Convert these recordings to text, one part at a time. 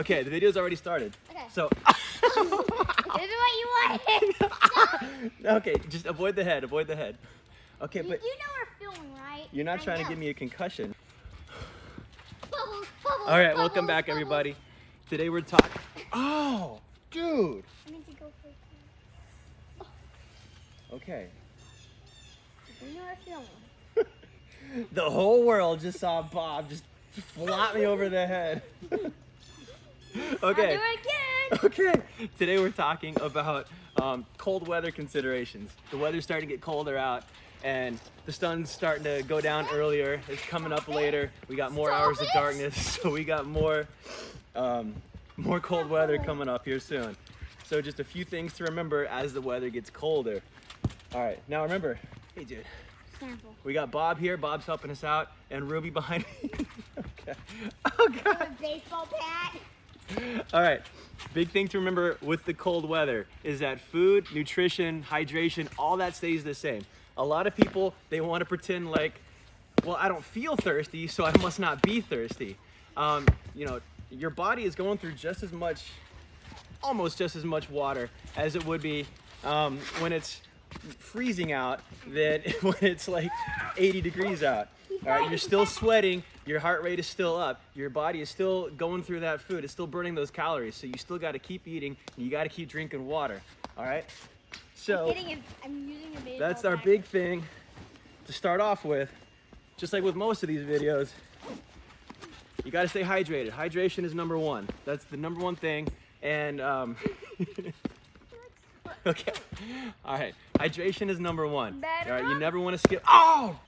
Okay, the video's already started. Okay. So, This is what you wanted. okay, just avoid the head, avoid the head. Okay, You but do know we're filming, right? you're not I trying to know. give me a concussion. Bubbles, bubbles, All right, welcome bubbles, back, bubbles. everybody. Today we're talking. Oh, dude. I need to go for Okay. You know we're filming. The whole world just saw Bob just flop me over the head. Okay. I'll do it again. Okay. Today we're talking about cold weather considerations. The weather's starting to get colder out, and the sun's starting to go down earlier. It's coming up later. We got more hours of darkness, so we got more cold weather coming up here soon. So just a few things to remember as the weather gets colder. All right. Now remember, hey dude. Sample. We got Bob here. Bob's helping us out, and Ruby behind me. Okay. Oh God. A baseball bat. All right. Big thing to remember with the cold weather is that food, nutrition, hydration, all that stays the same. A lot of people, they want to pretend like, well, I don't feel thirsty, so I must not be thirsty. You know, your body is going through just as much, almost just as much water as it would be when it's freezing out than when it's like 80 degrees out. All right, you're still sweating, your heart rate is still up, your body is still going through that food, it's still burning those calories, so you still got to keep eating and you got to keep drinking water. All right, so I'm using a baseball that's our bat. big thing to start off with. Just like with most of these videos, you got to stay hydrated. Hydration is number one. That's the number one thing. And okay, all right, hydration is number one. All right, you never want to skip. Oh,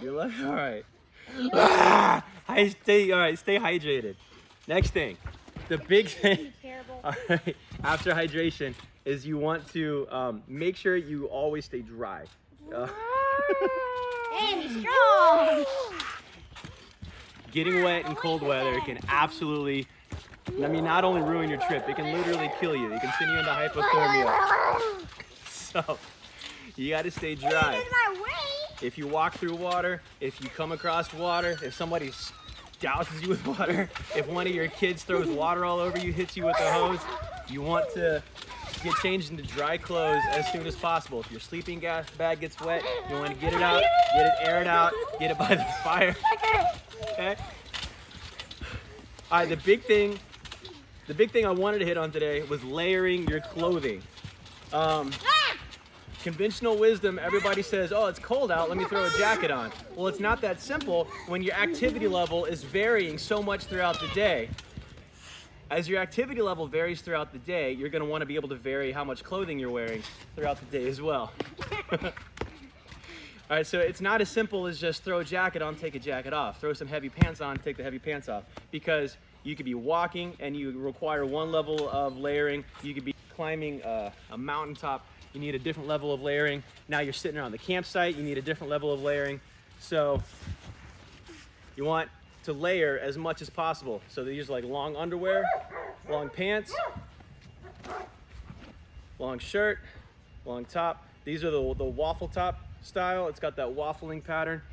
you're like, all right. Ah, all right, stay hydrated. Next thing, the big thing. Terrible. All right, after hydration is you want to make sure you always stay dry. Hey, be strong. Getting wet in cold weather can absolutely, I mean, not only ruin your trip, it can literally kill you. It can send you into hypothermia. So, you got to stay dry. This is my weight. If you walk through water, if you come across water, if somebody douses you with water, if one of your kids throws water all over you, hits you with a hose, you want to get changed into dry clothes as soon as possible. If your sleeping bag gets wet, you want to get it out, get it aired out, get it by the fire. Okay? All right, the big thing I wanted to hit on today was layering your clothing. Conventional wisdom, everybody says, oh, it's cold out, let me throw a jacket on. Well, it's not that simple when your activity level is varying so much throughout the day. As your activity level varies throughout the day, you're going to want to be able to vary how much clothing you're wearing throughout the day as well. All right, so it's not as simple as just throw a jacket on, take a jacket off. Throw some heavy pants on, take the heavy pants off. Because you could be walking and you require one level of layering. You could be climbing a mountaintop. You need a different level of layering. Now you're sitting around the campsite, you need a different level of layering. So you want to layer as much as possible. So they use like long underwear, long pants, long shirt, long top. These are the waffle top style. It's got that waffling pattern.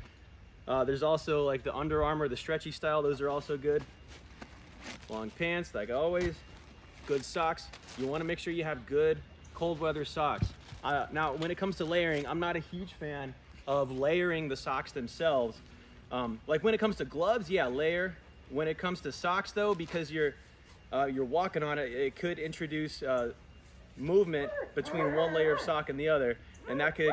There's also like the Under Armour, the stretchy style. Those are also good. Long pants, like always. Good socks. You want to make sure you have good cold weather socks. Now, when it comes to layering, I'm not a huge fan of layering the socks themselves. Like when it comes to gloves, yeah, layer. When it comes to socks, though, because you're walking on it, it could introduce movement between one layer of sock and the other, and that could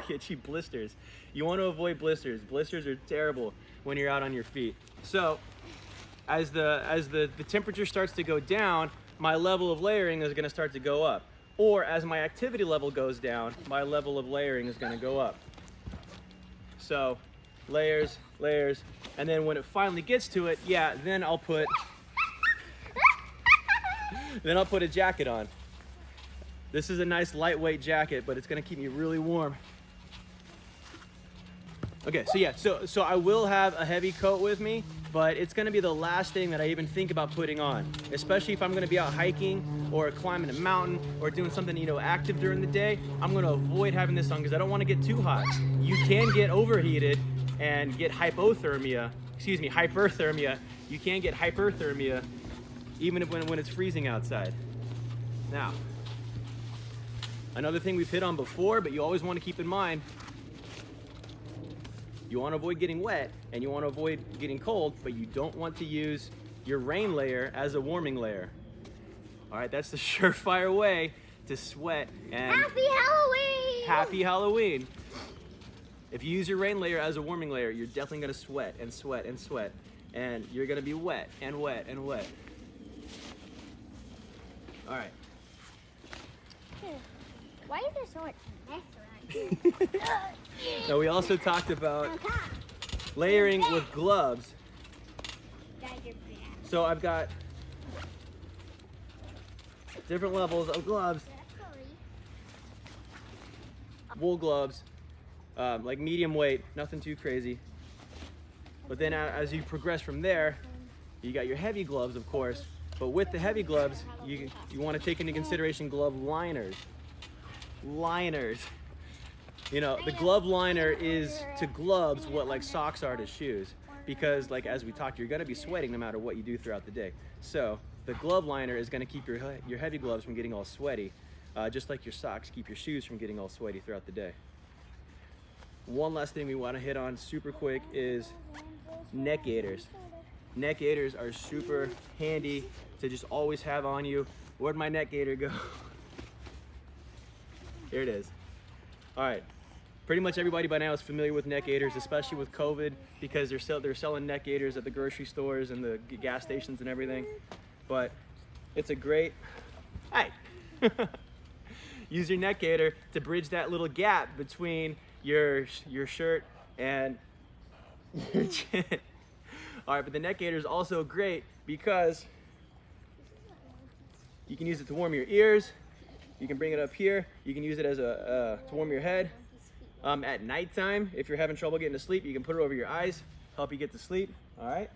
get you blisters. You want to avoid blisters. Blisters are terrible when you're out on your feet. So, as the temperature starts to go down, my level of layering is going to start to go up. Or as my activity level goes down, my level of layering is going to go up. So, layers, layers, and then when it finally gets to it, yeah, then I'll put a jacket on. This is a nice lightweight jacket, but it's going to keep me really warm. Okay, so yeah, so I will have a heavy coat with me, but it's gonna be the last thing that I even think about putting on, especially if I'm gonna be out hiking or climbing a mountain or doing something, you know, active during the day. I'm gonna avoid having this on because I don't wanna get too hot. You can get overheated and get hypothermia excuse me, hyperthermia. You can get hyperthermia even when it's freezing outside. Now, another thing we've hit on before, but you always want to keep in mind, you want to avoid getting wet and you want to avoid getting cold, but you don't want to use your rain layer as a warming layer. All right, that's the surefire way to sweat. And Happy Halloween! happy Halloween. If you use your rain layer as a warming layer, you're definitely gonna sweat and sweat and sweat. And you're gonna be wet and wet and wet. All right. Why is there so much mess around here? Now we also talked about layering with gloves. So I've got different levels of gloves. Wool gloves, like medium weight, nothing too crazy. But then as you progress from there, you got your heavy gloves, of course. But with the heavy gloves, you want to take into consideration glove liners. Liners. You know, the glove liner is to gloves what like socks are to shoes. Because like as we talked, you're going to be sweating no matter what you do throughout the day. So the glove liner is going to keep your heavy gloves from getting all sweaty. Just like your socks keep your shoes from getting all sweaty throughout the day. One last thing we want to hit on super quick is neck gaiters. Neck gaiters are super handy to just always have on you. Where'd my neck gaiter go? Here it is. All right. Pretty much everybody by now is familiar with neck gaiters, especially with COVID, because they're selling neck gaiters at the grocery stores and the gas stations and everything. But it's a great, hey, use your neck gaiter to bridge that little gap between your shirt and your chin. All right, but the neck gaiter is also great because you can use it to warm your ears. You can bring it up here. You can use it as to warm your head. At nighttime, if you're having trouble getting to sleep, you can put it over your eyes, help you get to sleep. All right.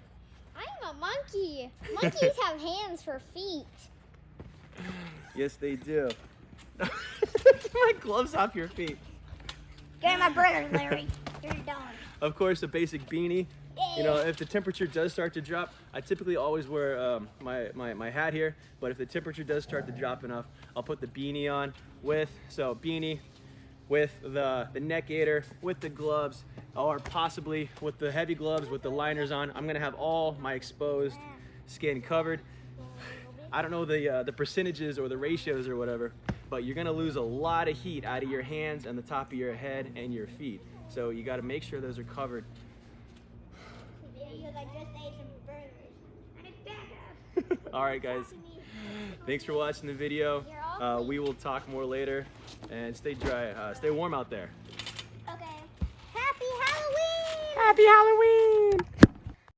I'm a monkey. Monkeys have hands for feet. Yes, they do. My gloves off your feet. Get my brother, Larry. You're done. Of course, a basic beanie. You know, if the temperature does start to drop, I typically always wear my hat here, but if the temperature does start to drop enough, I'll put the beanie on so beanie with the neck gaiter, with the gloves, or possibly with the heavy gloves with the liners on. I'm gonna have all my exposed skin covered. I don't know the percentages or the ratios or whatever, but you're gonna lose a lot of heat out of your hands and the top of your head and your feet. So you gotta make sure those are covered. Because I just ate some burgers. All right, guys. Thanks for watching the video. We will talk more later, and stay dry, stay warm out there. Okay. Happy Halloween! Happy Halloween!